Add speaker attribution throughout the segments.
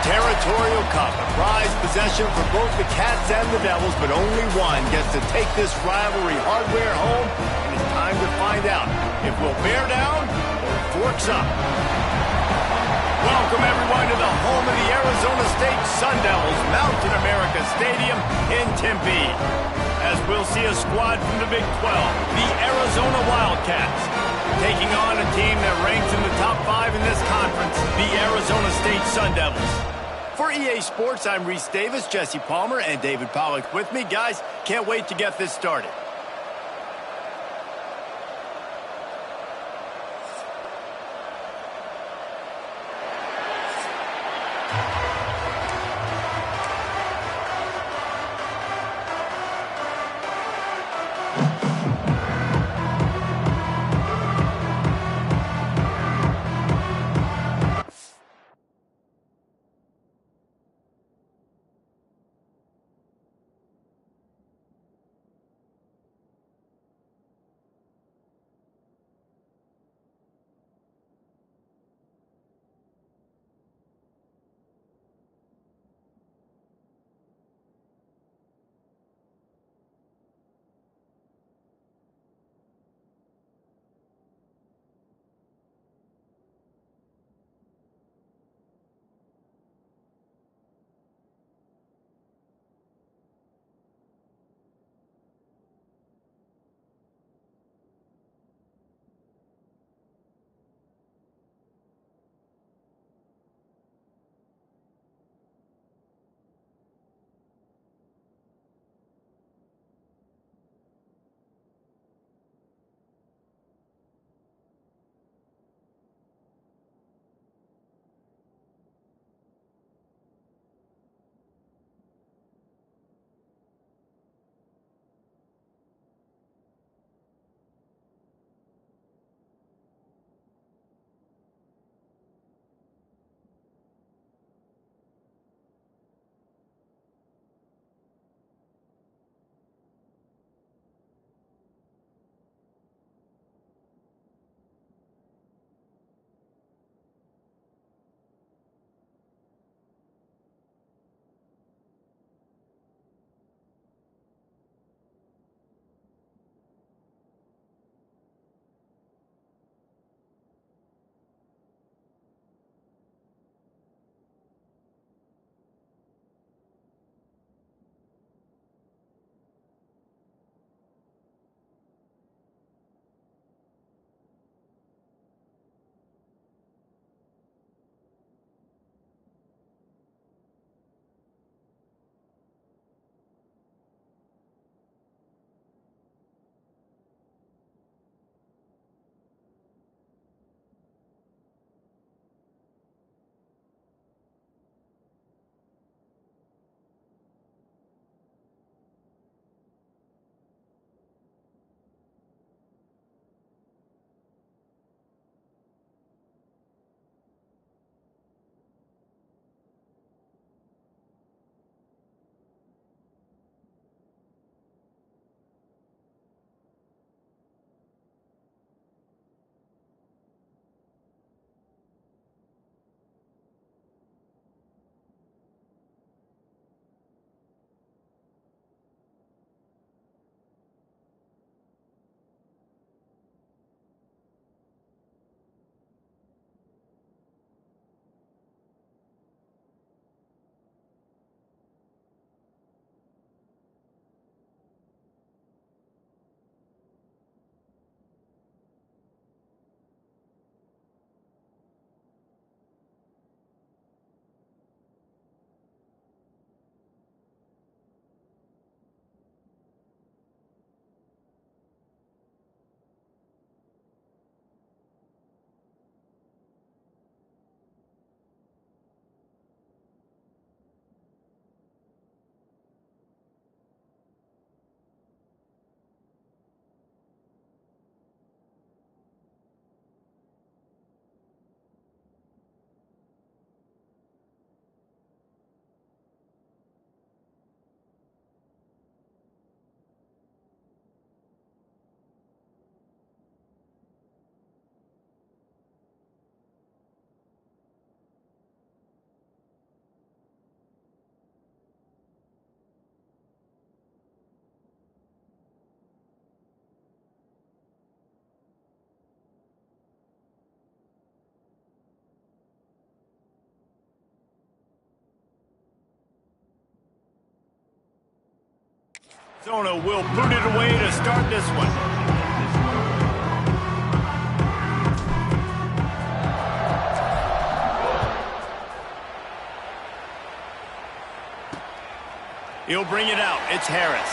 Speaker 1: Territorial Cup, a prized possession for both the Cats and the Devils, but only one gets to take this rivalry hardware home, and it's time to find out if we'll bear down or forks up. Welcome, everyone, to the home of the Arizona State Sun Devils, Mountain America Stadium in Tempe. As we'll see a squad from the Big 12, the Arizona Wildcats, taking on a team that ranks in the top 5 in this conference, the Arizona State Sun Devils. For EA Sports, I'm Reese Davis, Jesse Palmer, and David Pollack with me. Guys, can't wait to get this started. Arizona will boot it away to start this one. He'll bring it out. It's Harris.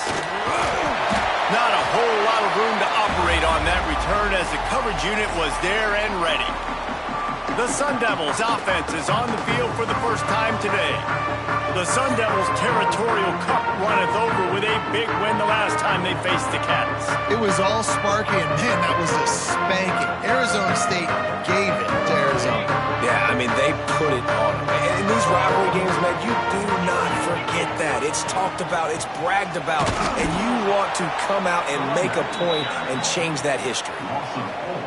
Speaker 1: Not a whole lot of room to operate on that return as the coverage unit was there and ready. The Sun Devils offense is on the field for the first time today. The Sun Devils territorial cup runneth over with a big win the last time they faced the Cats.
Speaker 2: It was all sparky, and man, that was a spanking. Arizona State gave it to Arizona.
Speaker 3: Yeah, I mean, they put it on them. In these rivalry games, man, you do not forget that. It's talked about, it's bragged about, and you want to come out and make a point and change that history.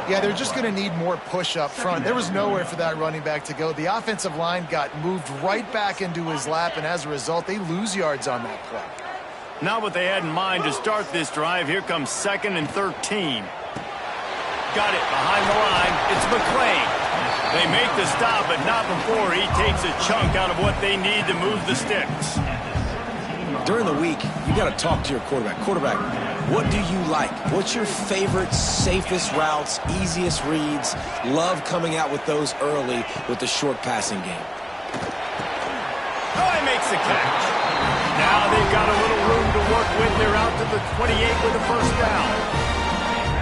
Speaker 2: Yeah, they're just going to need more push up front. There was nowhere for that running back to go. The offensive line got moved right back into his lap, and as a result, they lose yards on that play.
Speaker 1: Not what they had in mind to start this drive. Here comes 2nd and 13. Got it behind the line. It's McClain. They make the stop, but not before he takes a chunk out of what they need to move the sticks.
Speaker 3: During the week, you got to talk to your quarterback. Quarterback, what do you like? What's your favorite, safest routes, easiest reads? Love coming out with those early with the short passing game.
Speaker 1: Oh, he makes the catch. Now they've got a little room to work with. They're out to the 28 with a first down.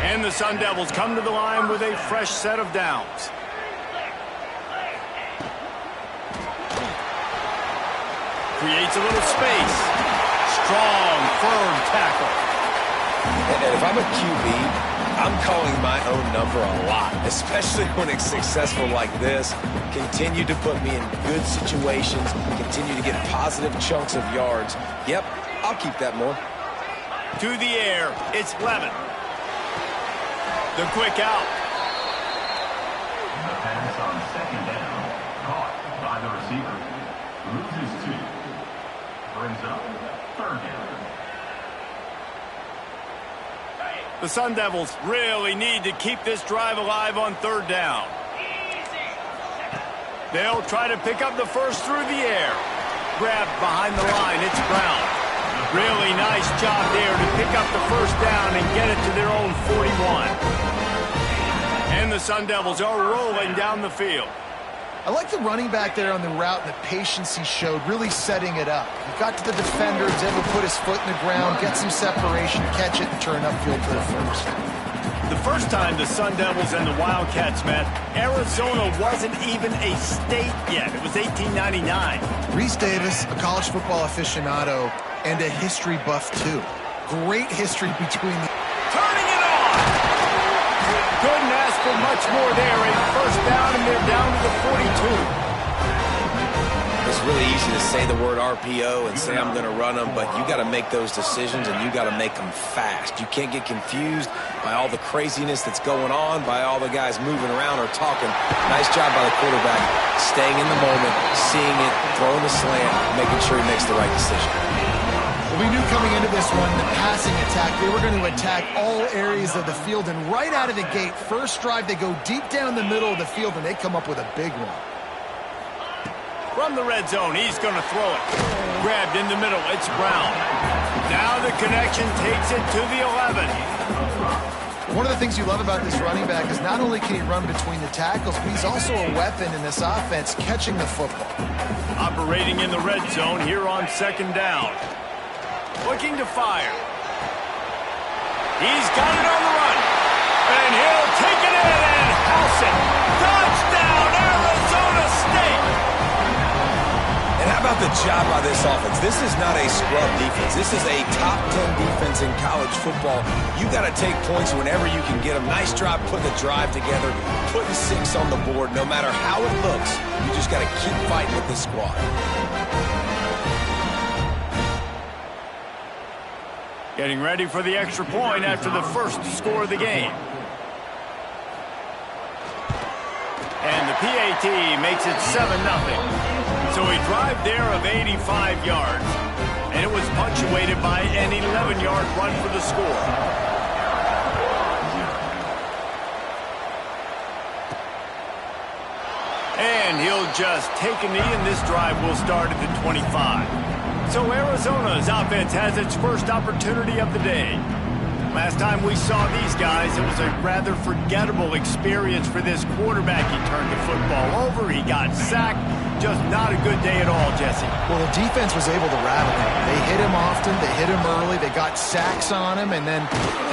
Speaker 1: And the Sun Devils come to the line with a fresh set of downs. Creates a little space. Strong, firm tackle.
Speaker 3: And if I'm a QB, I'm calling my own number a lot, especially when it's successful like this. Continue to put me in good situations, continue to get positive chunks of yards. Yep, I'll keep that more.
Speaker 1: To the air, it's Levin. The quick out.
Speaker 4: The pass on 2nd down, caught by the receiver. Loses 2. Brings up 3rd down.
Speaker 1: The Sun Devils really need to keep this drive alive on 3rd down. They'll try to pick up the first through the air. Grabbed behind the line, it's Brown. Really nice job there to pick up the first down and get it to their own 41. And the Sun Devils are rolling down the field.
Speaker 2: I like the running back there on the route and the patience he showed, really setting it up. He got to the defender, was able to put his foot in the ground, get some separation, catch it, and turn upfield for the first.
Speaker 1: The first time the Sun Devils and the Wildcats met, Arizona wasn't even a state yet. It was 1899.
Speaker 2: Reese Davis, a college football aficionado, and a history buff, too. Great history between the...
Speaker 1: Turning it on! Couldn't ask for much more there. A first down, and they're down to the 42.
Speaker 3: It's really easy to say the word RPO and say I'm going to run them, but you got to make those decisions and you got to make them fast. You can't get confused by all the craziness that's going on, by all the guys moving around or talking. Nice job by the quarterback, staying in the moment, seeing it, throwing the slant, making sure he makes the right decision.
Speaker 2: Well, we knew coming into this one, the passing attack, they were going to attack all areas of the field, and right out of the gate, first drive, they go deep down the middle of the field, and they come up with a big one.
Speaker 1: From the red zone, he's going to throw it. Grabbed in the middle, it's Brown. Now the connection takes it to the 11.
Speaker 2: One of the things you love about this running back is not only can he run between the tackles, but he's also a weapon in this offense, catching the football.
Speaker 1: Operating in the red zone here on 2nd down. Looking to fire. He's got it on the run. And he'll take it in and house it. Touchdown, Arizona State!
Speaker 3: And how about the job by this offense? This is not a scrub defense. This is a top 10 defense in college football. You got to take points whenever you can get them. Nice job putting the drive together, putting 6 on the board. No matter how it looks, you just got to keep fighting with this squad.
Speaker 1: Getting ready for the extra point after the first score of the game. And the PAT makes it 7-0. So a drive there of 85 yards. And it was punctuated by an 11-yard run for the score. And he'll just take a knee, and this drive will start at the 25. So Arizona's offense has its first opportunity of the day. Last time we saw these guys, it was a rather forgettable experience for this quarterback. He turned the football over, he got sacked. Just not a good day at all, Jesse.
Speaker 2: Well, the defense was able to rattle him. They hit him often, they hit him early, they got sacks on him, and then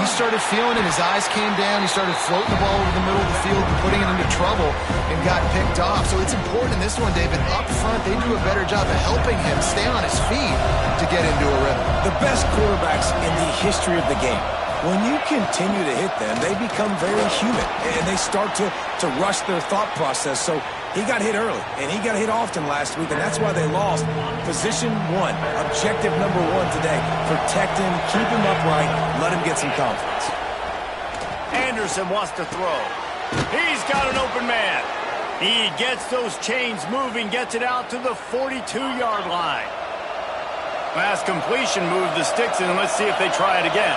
Speaker 2: he started feeling it. His eyes came down, he started floating the ball over the middle of the field and putting it into trouble and got picked off. So it's important in this one, David. Up front, they do a better job of helping him stay on his feet to get into a rhythm.
Speaker 3: The best quarterbacks in the history of the game, when you continue to hit them, they become very human, and they start to rush their thought process. So he got hit early, and he got hit often last week, and that's why they lost. Position one, objective number one today. Protect him, keep him upright, let him get some confidence.
Speaker 1: Anderson wants to throw. He's got an open man. He gets those chains moving, gets it out to the 42-yard line. Last completion moved the sticks in, and let's see if they try it again.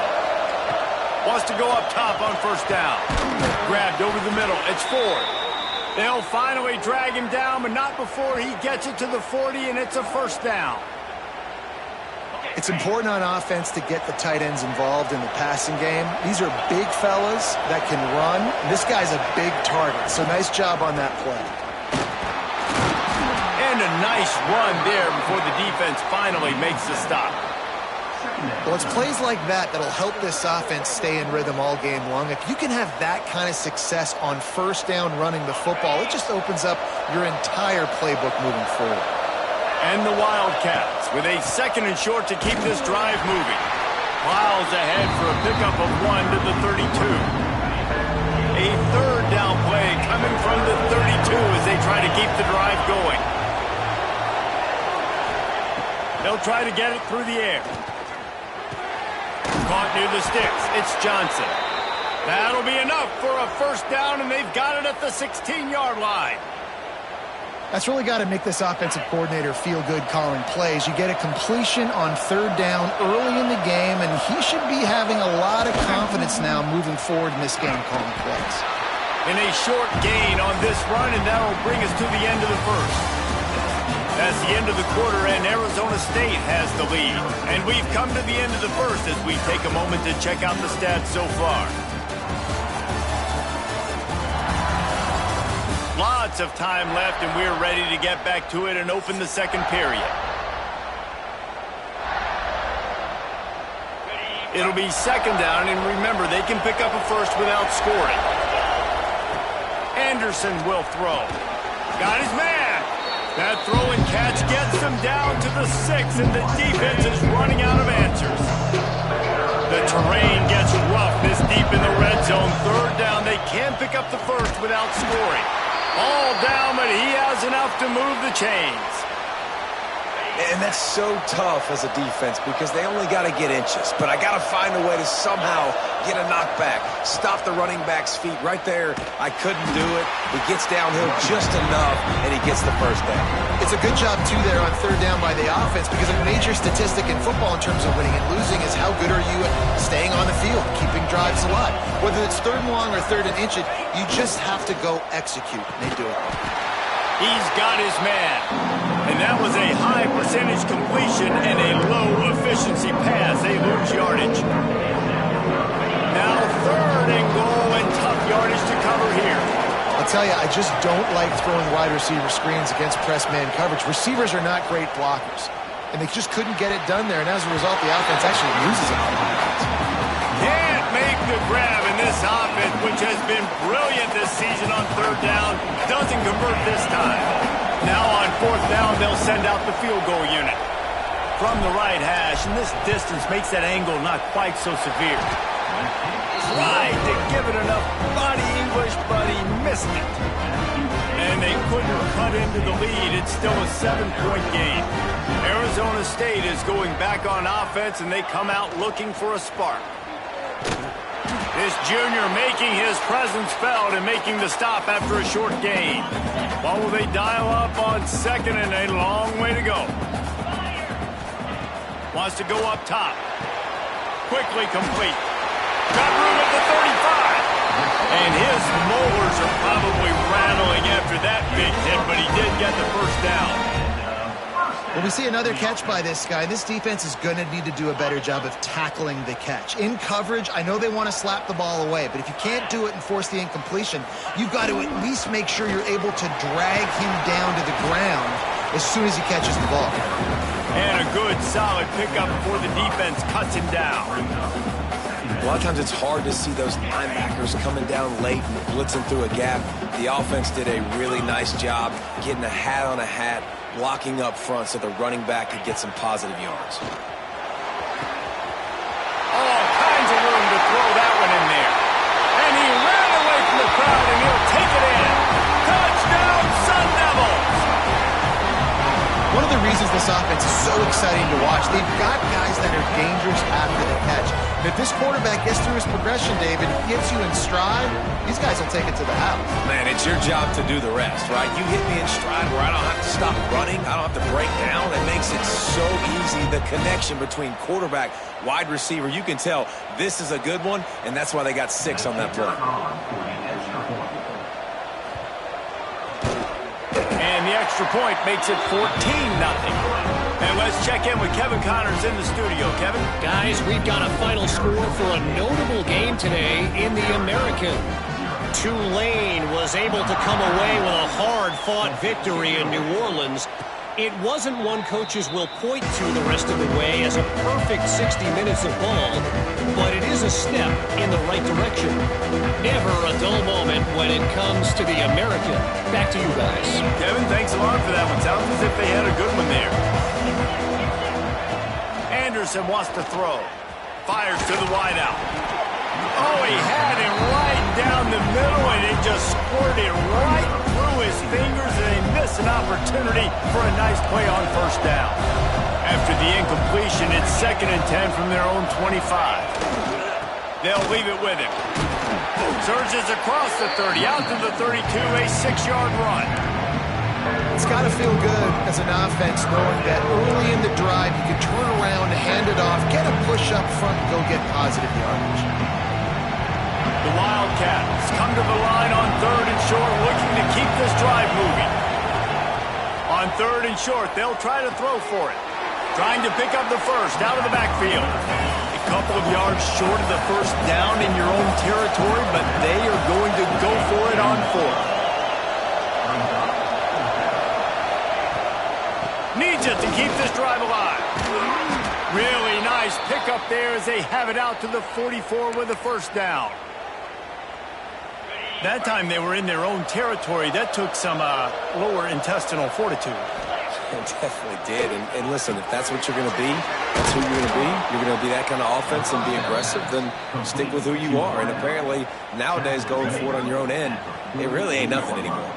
Speaker 1: Wants to go up top on first down. Grabbed over the middle. It's Ford. They'll finally drag him down, but not before he gets it to the 40, and it's a first down.
Speaker 2: It's important on offense to get the tight ends involved in the passing game. These are big fellas that can run. This guy's a big target, so nice job on that play.
Speaker 1: And a nice run there before the defense finally makes the stop.
Speaker 2: Well, it's plays like that that'll help this offense stay in rhythm all game long. If you can have that kind of success on first down running the football, it just opens up your entire playbook moving forward.
Speaker 1: And the Wildcats with a second and short to keep this drive moving. Miles ahead for a pickup of 1 to the 32. A third down play coming from the 32 as they try to keep the drive going. They'll try to get it through the air. Caught near the sticks. It's Johnson. That'll be enough for a first down, and they've got it at the 16-yard line.
Speaker 2: That's really got to make this offensive coordinator feel good calling plays. You get a completion on third down early in the game, and he should be having a lot of confidence now moving forward in this game calling plays.
Speaker 1: And a short gain on this run, and that'll bring us to the end of the first. That's the end of the quarter, and Arizona State has the lead. And we've come to the end of the first as we take a moment to check out the stats so far. Lots of time left, and we're ready to get back to it and open the second period. It'll be second down, and remember, they can pick up a first without scoring. Anderson will throw. Got his man. That throw and catch gets them down to the 6, and the defense is running out of answers. The terrain gets rough this deep in the red zone. Third down, they can pick up the first without scoring. All down, but he has enough to move the chains.
Speaker 3: And that's so tough as a defense because they only got to get inches. But I got to find a way to somehow get a knockback, stop the running back's feet right there. I couldn't do it. He gets downhill just enough, and he gets the first down.
Speaker 2: It's a good job, too, there on third down by the offense because a major statistic in football in terms of winning and losing is how good are you at staying on the field, keeping drives alive. Whether it's third and long or third and inch, you just have to go execute, and they do it.
Speaker 1: He's got his man. And that was a high percentage completion and a low efficiency pass. They lose yardage. Now third and goal and tough yardage to cover here.
Speaker 2: I'll tell you, I just don't like throwing wide receiver screens against press man coverage. Receivers are not great blockers. And they just couldn't get it done there. And as a result, the offense actually loses it.
Speaker 1: Can't make the grab, and this offense, which has been brilliant this season on third down, doesn't convert this time. Now on fourth down, they'll send out the field goal unit. From the right hash, and this distance makes that angle not quite so severe. Tried to give it enough body English, but he missed it. And they couldn't cut into the lead. It's still a 7-point game. Arizona State is going back on offense, and they come out looking for a spark. This junior making his presence felt and making the stop after a short gain. What will they dial up on second, and a long way to go. Wants to go up top. Quickly complete. Got room at the 35. And his molars are probably rattling after that big hit, but he did get the first down.
Speaker 2: Well, we see another catch by this guy. This defense is going to need to do a better job of tackling the catch. In coverage, I know they want to slap the ball away, but if you can't do it and force the incompletion, you've got to at least make sure you're able to drag him down to the ground as soon as he catches the ball.
Speaker 1: And a good, solid pickup before the defense cuts him down.
Speaker 3: A lot of times it's hard to see those linebackers coming down late and blitzing through a gap. The offense did a really nice job getting a hat on a hat, blocking up front so the running back could get some positive yards.
Speaker 1: All kinds of room to throw that one in there. And he ran away from the crowd, and he'll take it in. Touchdown, Sun Devils!
Speaker 2: One of the reasons this offense is so exciting to watch, they've got guys that are dangerous after the catch. And if this quarterback gets through his progression, David, gets you in stride, these guys will take it to the house.
Speaker 3: Man, it's your job to do the rest, right? You hit me in stride where I don't have to stop running. I don't have to break down. It makes it so easy. The connection between quarterback, wide receiver, you can tell this is a good one, and that's why they got 6 on that play.
Speaker 1: And the extra point makes it 14-0. And let's check in with Kevin Connors in the studio. Kevin?
Speaker 5: Guys, we've got a final score for a notable game today in the American. Tulane was able to come away with a hard-fought victory in New Orleans. It wasn't one coaches will point to the rest of the way as a perfect 60 minutes of ball, but it is a step in the right direction. Never a dull moment when it comes to the American. Back to you guys.
Speaker 1: Kevin, thanks a lot for that one. Sounds as if they had a good one there. Anderson wants to throw. Fires to the wideout. Oh, he had him right down the middle, and it just squirted right through his fingers, and they miss an opportunity for a nice play on first down. After the incompletion, it's 2nd and 10 from their own 25. They'll leave it with him. Surges across the 30, out to the 32, a 6-yard run.
Speaker 2: It's got to feel good as an offense knowing that early in the drive you can turn around, hand it off, get a push up front, and go get positive yardage.
Speaker 1: The Wildcats come to the line on 3rd and short, looking to keep this drive moving. On 3rd and short, they'll try to throw for it. Trying to pick up the first out of the backfield. A couple of yards short of the first down in your own territory, but they are going to go for it on 4th. Needs it to keep this drive alive. Really nice pickup there as they have it out to the 44 with the first down. That time they were in their own territory. That took some lower intestinal fortitude.
Speaker 3: It definitely did. And listen, if that's what you're going to be, that's who you're going to be. You're going to be that kind of offense and be aggressive, then stick with who you are. And apparently, nowadays, going for it on your own end, it really ain't nothing anymore.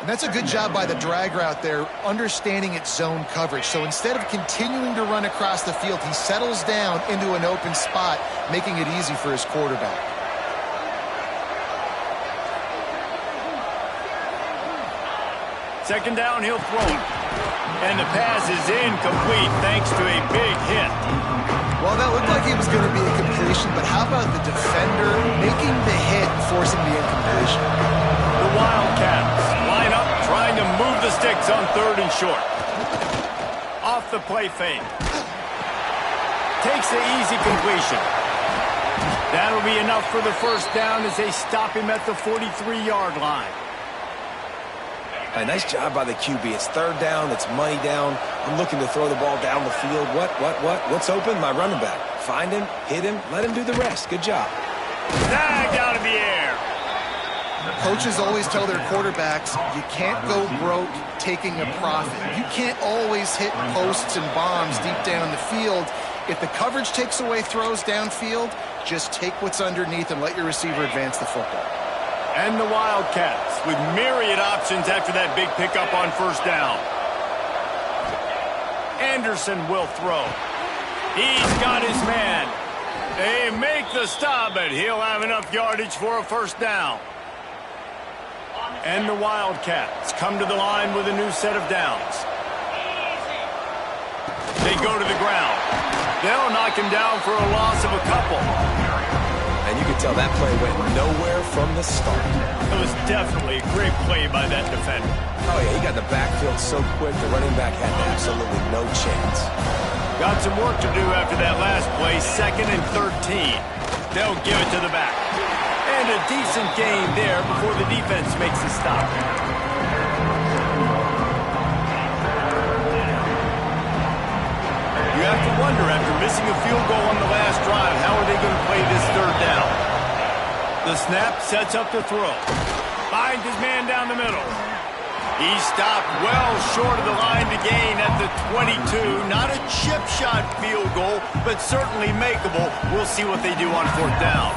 Speaker 2: And that's a good job by the drag route there, understanding its zone coverage. So instead of continuing to run across the field, he settles down into an open spot, making it easy for his quarterback.
Speaker 1: Second down, he'll throw it. And the pass is incomplete thanks to a big hit.
Speaker 2: Well, that looked like it was going to be a completion, but how about the defender making the hit, forcing the incompletion?
Speaker 1: The Wildcats line up, trying to move the sticks on 3rd and short. Off the play fake. Takes the easy completion. That'll be enough for the first down as they stop him at the 43-yard line.
Speaker 3: A nice job by the QB. It's 3rd down. It's money down. I'm looking to throw the ball down the field. What's open? My running back. Find him, hit him, let him do the rest. Good job.
Speaker 1: Snagged out of the air.
Speaker 2: Coaches always tell their quarterbacks, you can't go broke taking a profit. You can't always hit posts and bombs deep down the field. If the coverage takes away throws downfield, just take what's underneath and let your receiver advance the football.
Speaker 1: And the Wildcats with myriad options after that big pickup on first down. Anderson will throw. He's got his man. They make the stop, but he'll have enough yardage for a first down. And the Wildcats come to the line with a new set of downs. They go to the ground. They'll knock him down for a loss of a couple.
Speaker 3: And And you could tell that play went nowhere from the start.
Speaker 1: It was definitely a great play by that defender.
Speaker 3: Oh, yeah, he got the backfield so quick, the running back had absolutely no chance.
Speaker 1: Got some work to do after that last play, 2nd and 13. They'll give it to the back. And a decent gain there before the defense makes a stop. You have to wonder, after missing a field goal on the last drive, how are they going to play this 3rd down? The snap sets up the throw. Finds his man down the middle. He stopped well short of the line to gain at the 22. Not a chip shot field goal, but certainly makeable. We'll see what they do on 4th down.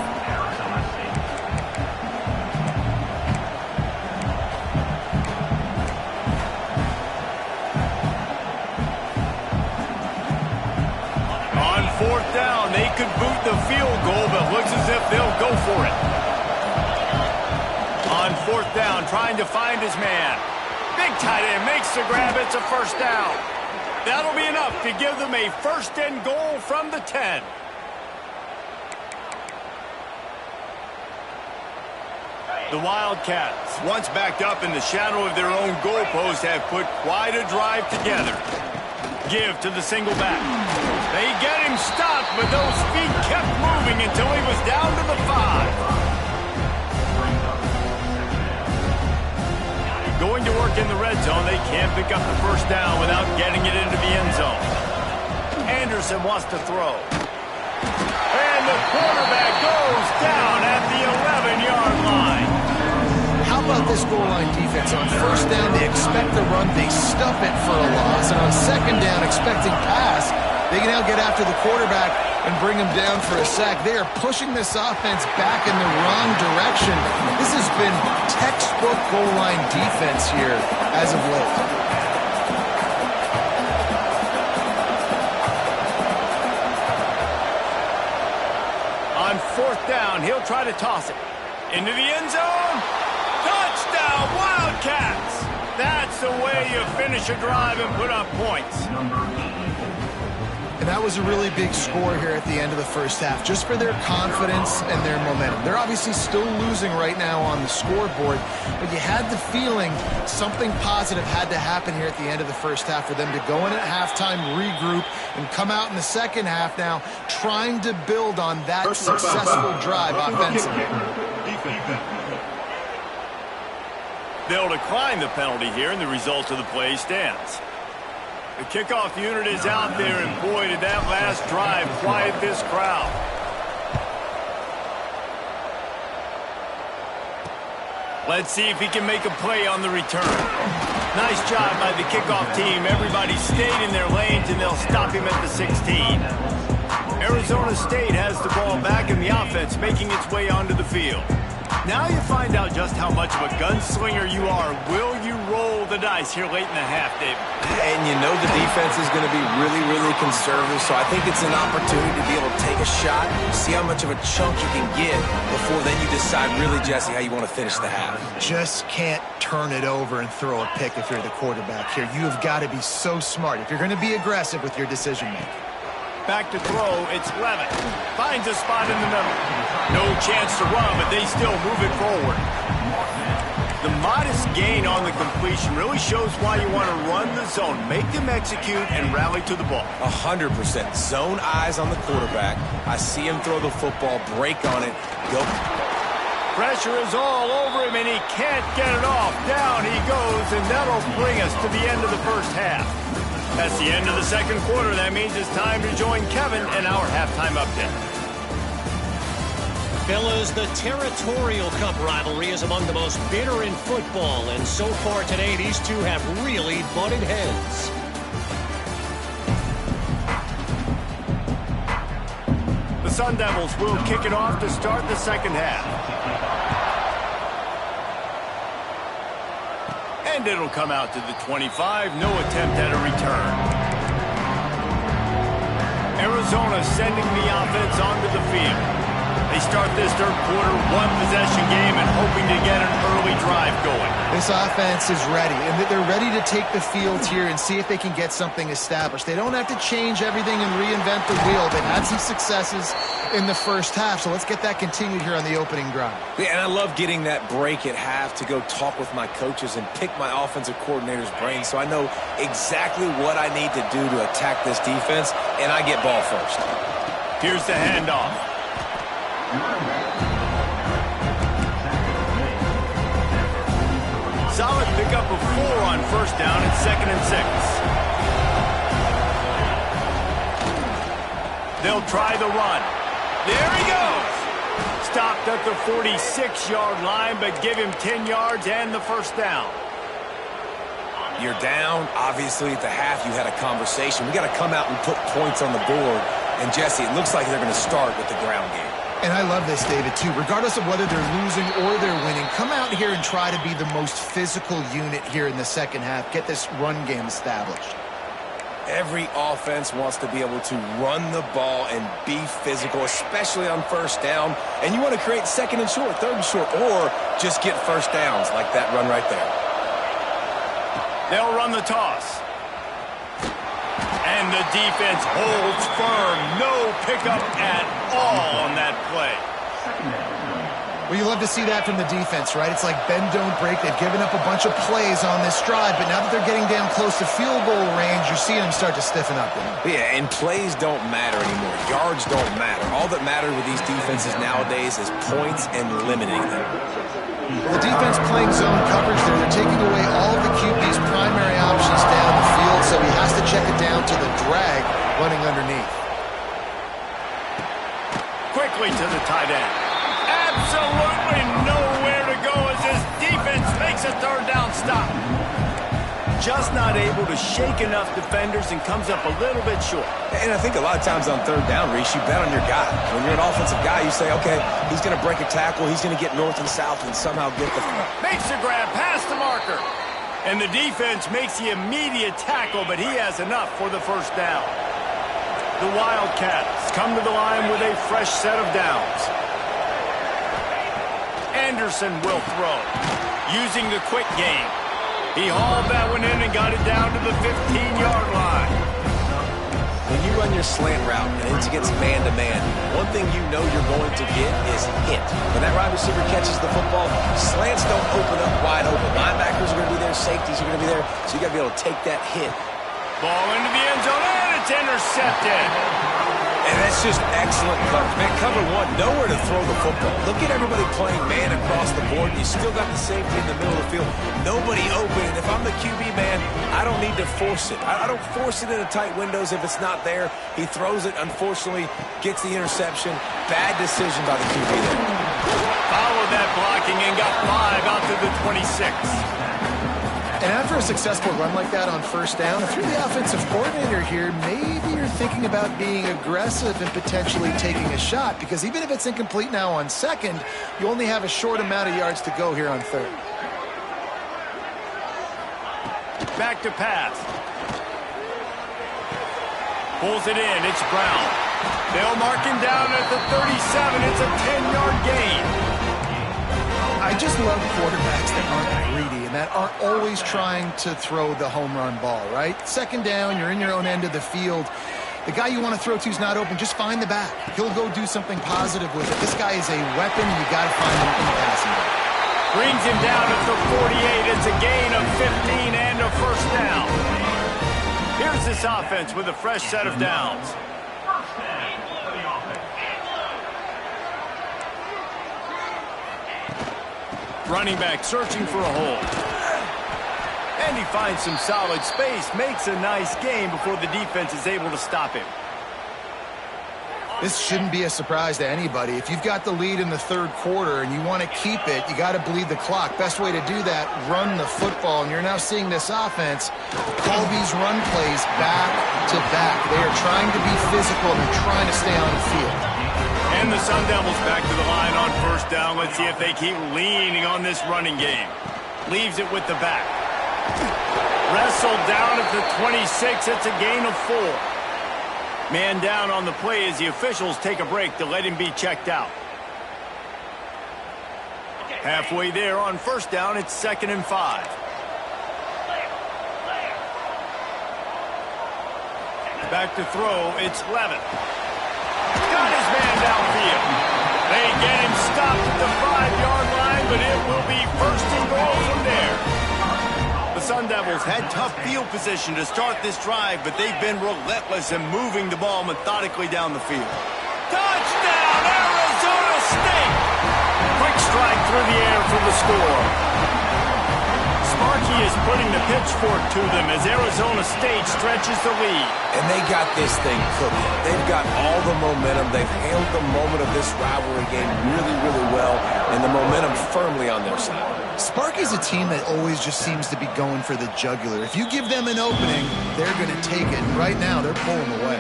Speaker 1: On 4th down, they could boot the field goal, but looks as if they'll go for it. On 4th down, trying to find his man. Big tight end makes the grab. It's a 1st down. That'll be enough to give them a 1st and goal from the 10. The Wildcats, once backed up in the shadow of their own goalpost, have put quite a drive together. Give to the single back. They get him stopped, but those feet kept moving until he was down to the 5. Going to work in the red zone, they can't pick up the 1st down without getting it into the end zone. Anderson wants to throw. And the quarterback goes down at the 11-yard line.
Speaker 2: How about this goal line defense? On 1st down, they expect the run, they stuff it for a loss. And on 2nd down, expecting pass, they can now get after the quarterback and bring him down for a sack. They are pushing this offense back in the wrong direction. This has been textbook goal line defense here as of late.
Speaker 1: On 4th down, he'll try to toss it. Into the end zone. Touchdown, Wildcats! That's the way you finish a drive and put up points.
Speaker 2: And that was a really big score here at the end of the 1st half, just for their confidence and their momentum. They're obviously still losing right now on the scoreboard, but you had the feeling something positive had to happen here at the end of the 1st half for them to go in at halftime, regroup, and come out in the 2nd half now trying to build on that successful drive offensively.
Speaker 1: They'll decline the penalty here, and the result of the play stands. The kickoff unit is out there, and boy, did that last drive quiet this crowd. Let's see if he can make a play on the return. Nice job by the kickoff team. Everybody stayed in their lanes, and they'll stop him at the 16. Arizona State has the ball back, and the offense making its way onto the field. Now you find out just how much of a gunslinger you are. Will you roll the dice here late in the half, David?
Speaker 3: And you know the defense is going to be really, really conservative, so I think it's an opportunity to be able to take a shot, see how much of a chunk you can get before then you decide really, Jesse, how you want to finish the half.
Speaker 2: Just can't turn it over and throw a pick if you're the quarterback here. You have got to be so smart if you're going to be aggressive with your decision-making.
Speaker 1: Back to throw, it's Levitt. Finds a spot in the middle. No chance to run, but they still move it forward. The modest gain on the completion really shows why you want to run the zone. Make them execute and rally to the ball.
Speaker 3: 100%. Zone eyes on the quarterback. I see him throw the football, break on it, go.
Speaker 1: Pressure is all over him, and he can't get it off. Down he goes, and that'll bring us to the end of the 1st half. That's the end of the 2nd quarter. That means it's time to join Kevin in our halftime update.
Speaker 5: Fellas, the Territorial Cup rivalry is among the most bitter in football, and so far today, these two have really butted heads.
Speaker 1: The Sun Devils will kick it off to start the 2nd half. And it'll come out to the 25. No attempt at a return. Arizona sending the offense onto the field. They start this third quarter, one-possession game, and hoping to get an early drive going.
Speaker 2: This offense is ready, and they're ready to take the field here and see if they can get something established. They don't have to change everything and reinvent the wheel. They've had some successes in the first half, so let's get that continued here on the opening drive.
Speaker 3: Yeah, and I love getting that break at half to go talk with my coaches and pick my offensive coordinator's brain so I know exactly what I need to do to attack this defense, and I get ball first.
Speaker 1: Here's the handoff. Solid pickup of 4 on first down and 2nd and 6. They'll try the run. There he goes. Stopped at the 46-yard line, but give him 10 yards and the first down.
Speaker 3: You're down. Obviously, at the half, you had a conversation. We got to come out and put points on the board. And, Jesse, it looks like they're going to start with the ground game.
Speaker 2: And I love this, David, too. Regardless of whether they're losing or they're winning, come out here and try to be the most physical unit here in the second half. Get this run game established.
Speaker 3: Every offense wants to be able to run the ball and be physical, especially on first down. And you want to create 2nd and short, 3rd and short, or just get first downs like that run right there.
Speaker 1: They'll run the toss. And the defense holds firm. No pickup at all on that play.
Speaker 2: Well, you love to see that from the defense, right? It's like bend, don't break. They've given up a bunch of plays on this drive, but now that they're getting down close to field goal range, you're seeing them start to stiffen up.
Speaker 3: Yeah, and plays don't matter anymore. Yards don't matter. All that matters with these defenses nowadays is points and limiting them.
Speaker 2: Well, the defense playing zone coverage there. They're taking away all of the QB's primary options down the field, so he has to check it down to the drag running underneath.
Speaker 1: Quickly to the tight end. Absolutely nowhere to go as this defense makes a third down stop. Just not able to shake enough defenders and comes up a little bit short.
Speaker 3: And I think a lot of times on third down, Reese, you bet on your guy. When you're an offensive guy, you say, okay, he's going to break a tackle, he's going to get north and south and somehow get the...
Speaker 1: Makes the grab past the marker. And the defense makes the immediate tackle, but he has enough for the first down. The Wildcats come to the line with a fresh set of downs. Anderson will throw, using the quick game. He hauled that one in and got it down to the 15-yard line.
Speaker 3: When you run your slant route and it's against man-to-man, one thing you know you're going to get is hit. When that wide receiver catches the football, slants don't open up wide open. Linebackers are going to be there, safeties are going to be there, so you got to be able to take that hit.
Speaker 1: Ball into the end zone, and it's intercepted.
Speaker 3: And that's just excellent coverage. Man, cover one, nowhere to throw the football. Look at everybody playing man across the board. You still got the safety in the middle of the field. Nobody open. And if I'm the QB, man, I don't need to force it. I don't force it into tight windows if it's not there. He throws it, unfortunately, gets the interception. Bad decision by the QB there.
Speaker 1: Followed that blocking and got 5 out to the 26.
Speaker 2: And after a successful run like that on first down, if you're the offensive coordinator here, maybe you're thinking about being aggressive and potentially taking a shot, because even if it's incomplete now on second, you only have a short amount of yards to go here on third.
Speaker 1: Back to pass. Pulls it in. It's Brown. They'll mark him down at the 37. It's a 10-yard gain.
Speaker 2: I just love quarterbacks that aren't greedy and that aren't always trying to throw the home run ball, right? Second down, you're in your own end of the field. The guy you want to throw to is not open. Just find the back. He'll go do something positive with it. This guy is a weapon, and you got to find him in the passing game.
Speaker 1: Brings him down at the 48. It's a gain of 15 and a first down. Here's this offense with a fresh set of downs. Running back searching for a hole. And he finds some solid space, makes a nice gain before the defense is able to stop him.
Speaker 2: This shouldn't be a surprise to anybody. If you've got the lead in the third quarter and you want to keep it, you got to bleed the clock. Best way to do that, run the football. And you're now seeing this offense call these run plays back to back. They are trying to be physical and they're trying to stay on the field.
Speaker 1: And the Sun Devils back to the line on first down. Let's see if they keep leaning on this running game. Leaves it with the back. Wrestled down at the 26. It's a gain of 4. Man down on the play as the officials take a break to let him be checked out. Halfway there on first down, it's 2nd and 5. Back to throw, it's Levin. Got his man downfield. They get him stopped at the 5-yard line, but it will be 1st and goal from there. The Sun Devils had tough field position to start this drive, but they've been relentless in moving the ball methodically down the field. Touchdown, Arizona State! Quick strike through the air for the score. Sparky is putting the pitchfork to them as Arizona State stretches the lead.
Speaker 3: And they got this thing cooking. They've got all the momentum. They've handled the moment of this rivalry game really, really well, and the momentum firmly on their side.
Speaker 2: Sparky's a team that always just seems to be going for the jugular. If you give them an opening, they're going to take it. And right now, they're pulling away.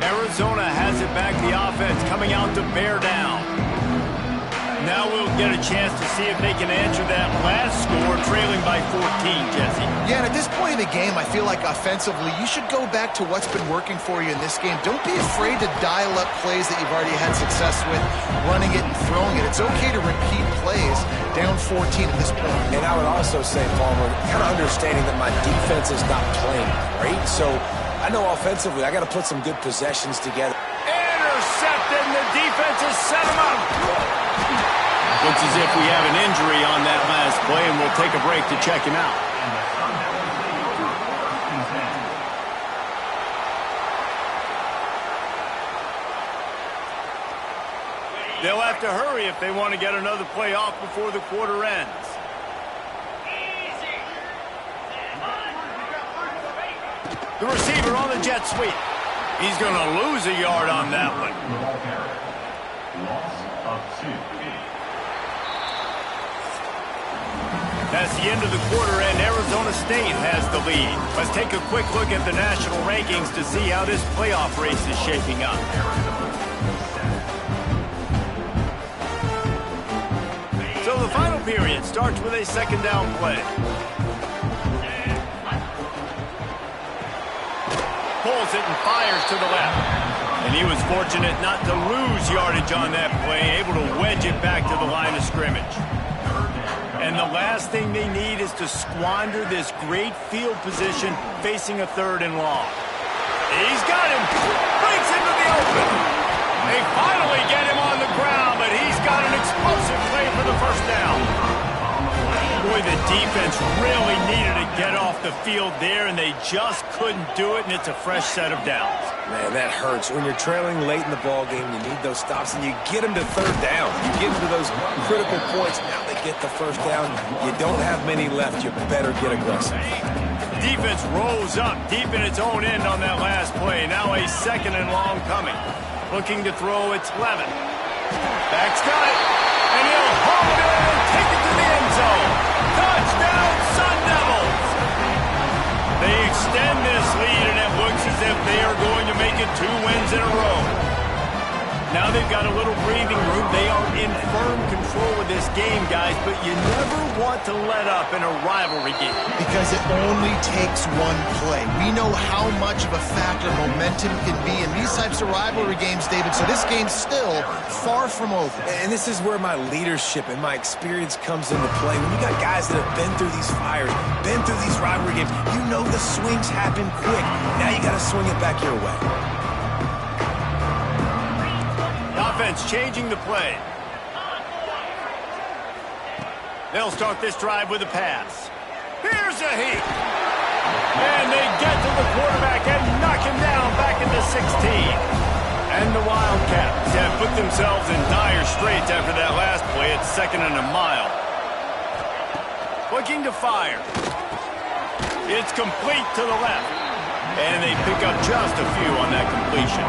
Speaker 1: Arizona has it back, the offense coming out to bear down. Now we'll get a chance to see if they can answer that last score, trailing by 14, Jesse.
Speaker 2: Yeah, and at this point in the game, I feel like offensively, you should go back to what's been working for you in this game. Don't be afraid to dial up plays that you've already had success with, running it and throwing it. It's okay to repeat plays down 14 at this point.
Speaker 3: And I would also say, Palmer, kind of understanding that my defense is not playing great, so I know offensively I got to put some good possessions together.
Speaker 1: Intercepted, and the defense has set him up. Looks as if we have an injury on that last play, and we'll take a break to check him out. They'll have to hurry if they want to get another play off before the quarter ends. The receiver on the jet sweep. He's going to lose a yard on that one.
Speaker 4: Loss of 2.
Speaker 1: That's the end of the quarter, and Arizona State has the lead. Let's take a quick look at the national rankings to see how this playoff race is shaping up. So the final period starts with a 2nd down play. Pulls it and fires to the left. And he was fortunate not to lose yardage on that play, able to wedge it back to the line of scrimmage. And the last thing they need is to squander this great field position facing a 3rd and long. He's got him. Breaks into the open. They finally get him on the ground, but he's got an explosive play for the 1st down. Boy, the defense really needed to get off the field there, and they just couldn't do it, and it's a fresh set of downs.
Speaker 3: Man, that hurts. When you're trailing late in the ball game, you need those stops, and you get them to 3rd down. You get into those critical points. Now they get the 1st down. You don't have many left. You better get aggressive.
Speaker 1: Defense rolls up deep in its own end on that last play. Now a 2nd and long coming. Looking to throw, it's Levin. Back's got it, and he'll haul it in and take it to the end zone. Touchdown, Sun Devils! They extend this lead, and it looks as if they are going to make it 2 wins in a row. Now they've got a little breathing room. They are in firm control of this game, guys, but you never want to let up in a rivalry game.
Speaker 2: Because it only takes one play. We know how much of a factor momentum can be in these types of rivalry games, David, so this game's still far from over.
Speaker 3: And this is where my leadership and my experience comes into play. When you got guys that have been through these fires, been through these rivalry games, you know the swings happen quick. Now you got to swing it back your way.
Speaker 1: Offense changing the play. They'll start this drive with a pass. Here's a heat. And they get to the quarterback and knock him down back at the 16. And the Wildcats have put themselves in dire straits after that last play. It's 2nd and a mile. Looking to fire. It's complete to the left. And they pick up just a few on that completion.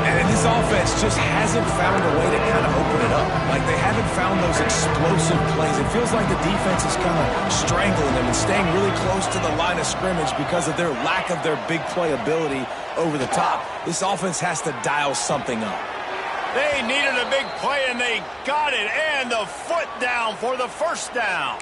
Speaker 3: And this offense just hasn't found a way to kind of open it up. Like, they haven't found those explosive plays. It feels like the defense is kind of strangling them and staying really close to the line of scrimmage because of their lack of their big play ability over the top. This offense has to dial something up.
Speaker 1: They needed a big play, and they got it. And the foot down for the 1st down.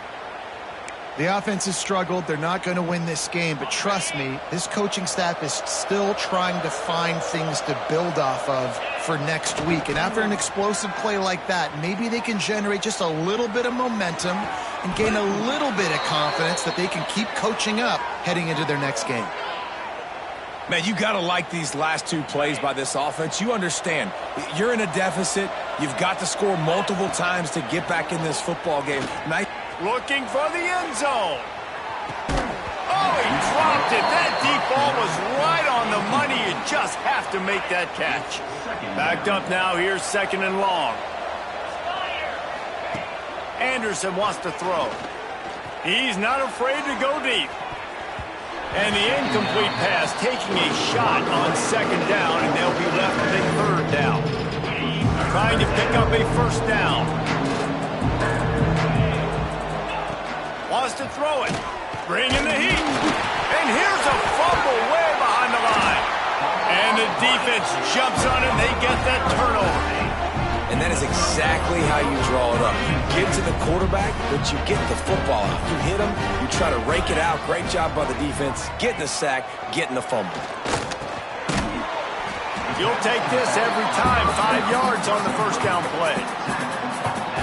Speaker 2: The offense has struggled. They're not going to win this game, but trust me, this coaching staff is still trying to find things to build off of for next week. And after an explosive play like that, maybe they can generate just a little bit of momentum and gain a little bit of confidence that they can keep coaching up heading into their next game.
Speaker 3: Man, you got to like these last two plays by this offense. You understand, you're in a deficit. You've got to score multiple times to get back in this football game. Nice.
Speaker 1: Looking for the end zone. Oh, he dropped it. That deep ball was right on the money. You just have to make that catch. Backed up now. Here's second and long. Anderson wants to throw. He's not afraid to go deep. And the incomplete pass taking a shot on second down, and they'll be left with a third down. Trying to pick up a first down. Wants to throw it. Bring in the heat. And here's a fumble way behind the line. And the defense jumps on it, and they get that turnover.
Speaker 3: And that is exactly how you draw it up. You get to the quarterback, but you get the football out. You hit him, you try to rake it out. Great job by the defense. Getting the sack, getting the fumble.
Speaker 1: You'll take this every time. 5 yards on the first down play.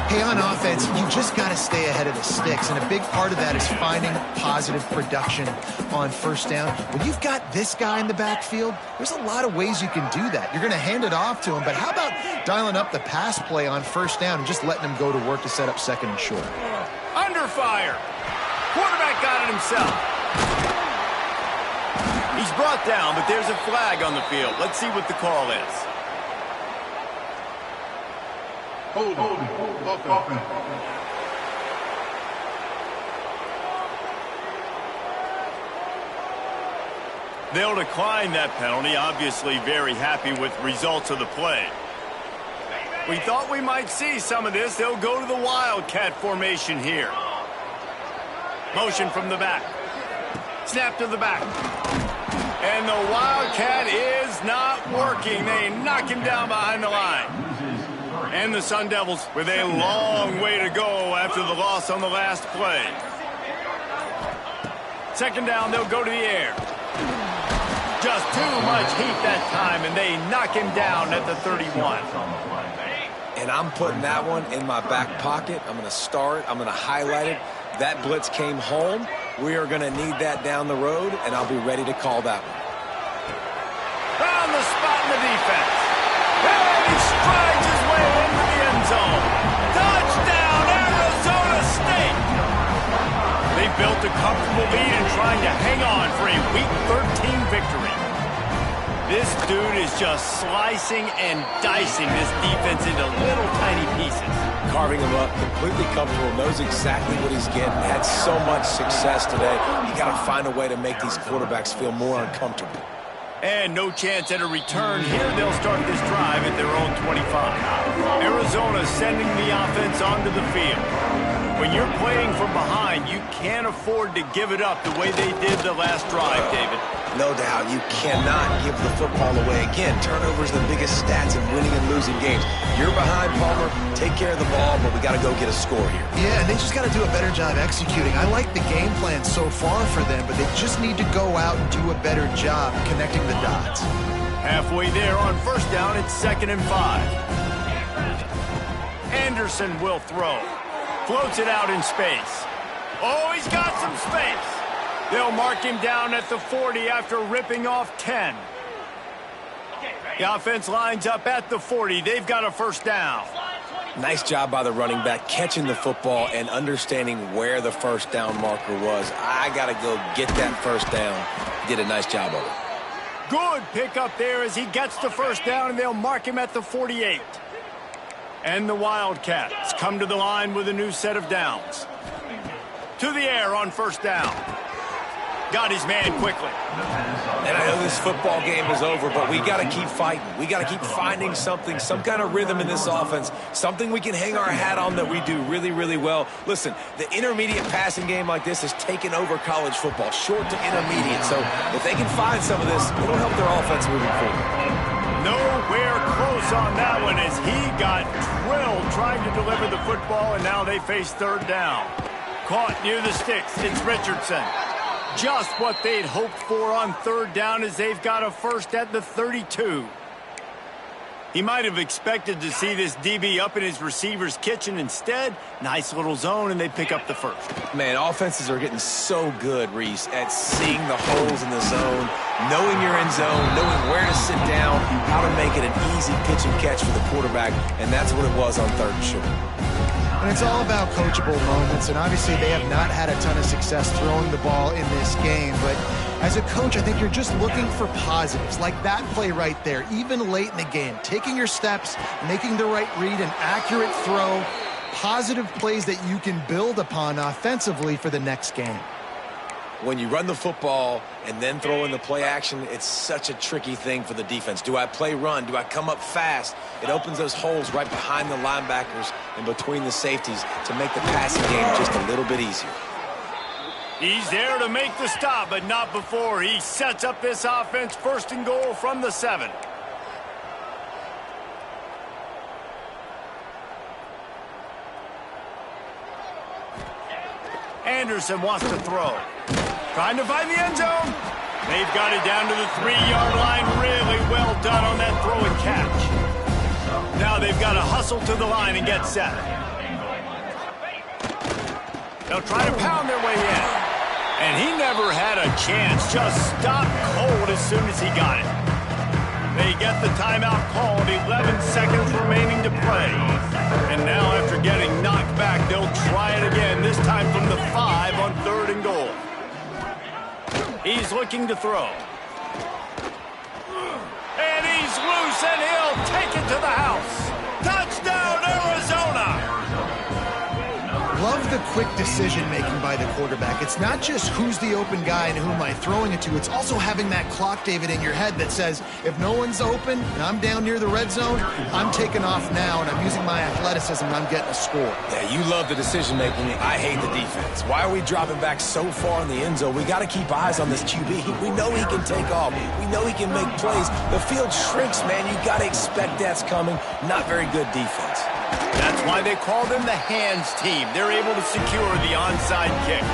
Speaker 2: Hey, on offense, you just got to stay ahead of the sticks, and a big part of that is finding positive production on first down. When you've got this guy in the backfield, there's a lot of ways you can do that. You're going to hand it off to him, but how about dialing up the pass play on first down and just letting him go to work to set up second and short?
Speaker 1: Under fire. Quarterback got it himself. He's brought down, but there's a flag on the field. Let's see what the call is.
Speaker 4: Offense.
Speaker 1: They'll decline that penalty, obviously very happy with results of the play. We thought we might see some of this. They'll go to the Wildcat formation here. Motion from the back. Snap to the back. And the Wildcat is not working. They knock him down behind the line. And the Sun Devils with a long way to go after the loss on the last play. Second down, they'll go to the air. Just too much heat that time, and they knock him down at the 31.
Speaker 3: And I'm putting that one in my back pocket. I'm going to star it. I'm going to highlight it. That blitz came home. We are going to need that down the road, and I'll be ready to call that one.
Speaker 1: Found the spot in the defense. And he strides his way into the end zone. Touchdown, Arizona State! They built a comfortable lead and trying to hang on for a Week 13 victory. This dude is just slicing and dicing this defense into little tiny pieces.
Speaker 3: Carving him up, completely comfortable, knows exactly what he's getting, had so much success today. You got to find a way to make these quarterbacks feel more uncomfortable.
Speaker 1: And no chance at a return here. They'll start this drive at their own 25. Arizona sending the offense onto the field. When you're playing from behind, you can't afford to give it up the way they did the last drive, David.
Speaker 3: No doubt, you cannot give the football away. Again, turnovers are the biggest stats in winning and losing games. You're behind, Palmer, take care of the ball, but we got to go get a score here.
Speaker 2: Yeah, and they just got to do a better job executing. I like the game plan so far for them, but they just need to go out and do a better job connecting the dots.
Speaker 1: Halfway there on first down, it's 2nd and 5. Anderson will throw. Floats it out in space. Oh, he's got some space. They'll mark him down at the 40 after ripping off 10. The offense lines up at the 40. They've got a first down.
Speaker 3: Nice job by the running back, catching the football and understanding where the first down marker was. I got to go get that first down. Did a nice job of it.
Speaker 1: Good pickup there as he gets the first down, and they'll mark him at the 48. And the Wildcats come to the line with a new set of downs. To the air on first down. Got his man quickly.
Speaker 3: And I know this football game is over, but we got to keep fighting. We got to keep finding something, some kind of rhythm in this offense, something we can hang our hat on that we do really, really well. Listen, the intermediate passing game like this has taken over college football, short to intermediate. So if they can find some of this, it'll help their offense moving forward.
Speaker 1: Nowhere close on that one as he got drilled trying to deliver the football, and now they face third down. Caught near the sticks. It's Richardson. Just what they'd hoped for on third down as they've got a first at the 32. He might have expected to see this DB up in his receiver's kitchen. Instead, nice little zone, and they pick up the first.
Speaker 3: Man, offenses are getting so good, Reese, at seeing the holes in the zone, knowing your end zone, knowing where to sit down, how to make it an easy pitch and catch for the quarterback, and that's what it was on 3rd and short.
Speaker 2: And it's all about coachable moments, and obviously they have not had a ton of success throwing the ball in this game, but as a coach, I think you're just looking for positives, like that play right there, even late in the game, taking your steps, making the right read, an accurate throw, positive plays that you can build upon offensively for the next game.
Speaker 3: When you run the football and then throw in the play action, it's such a tricky thing for the defense. Do I play run? Do I come up fast? It opens those holes right behind the linebackers and between the safeties to make the passing game just a little bit easier.
Speaker 1: He's there to make the stop, but not before. He sets up this offense 1st and goal from the 7. Anderson wants to throw. Trying to find the end zone. They've got it down to the 3-yard line. Really well done on that throw and catch. Now they've got to hustle to the line and get set. They'll try to pound their way in. And he never had a chance. Just stopped cold as soon as he got it. They get the timeout called. 11 seconds remaining to play. And now after getting knocked back, they'll try it again, this time from the 5 on 3rd and goal. He's looking to throw. And he's loose, and he'll take it to the house. Touchdown, Arizona!
Speaker 2: Love the quick decision-making by the quarterback. It's not just who's the open guy and who am I throwing it to. It's also having that clock, David, in your head that says, if no one's open and I'm down near the red zone, I'm taking off now, and I'm using my athleticism, and I'm getting a score.
Speaker 3: Yeah, you love the decision-making. I hate the defense. Why are we dropping back so far in the end zone? We got to keep eyes on this QB. We know he can take off. We know he can make plays. The field shrinks, man. You got to expect that's coming. Not very good defense.
Speaker 1: That's why they call them the hands team. They're able to secure the onside kick.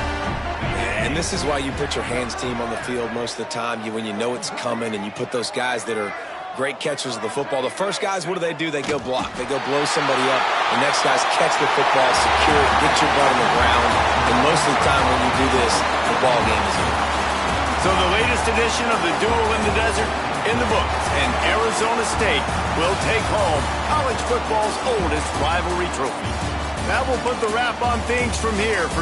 Speaker 3: And this is why you put your hands team on the field most of the time. When you know it's coming, and you put those guys that are great catchers of the football. The first guys, what do? They go block. They go blow somebody up. The next guys catch the football, secure it, get your butt on the ground. And most of the time when you do this, the ball game is over.
Speaker 1: So the latest edition of the Duel in the Desert in the books, and Arizona State will take home college football's oldest rivalry trophy. That will put the wrap on things from here for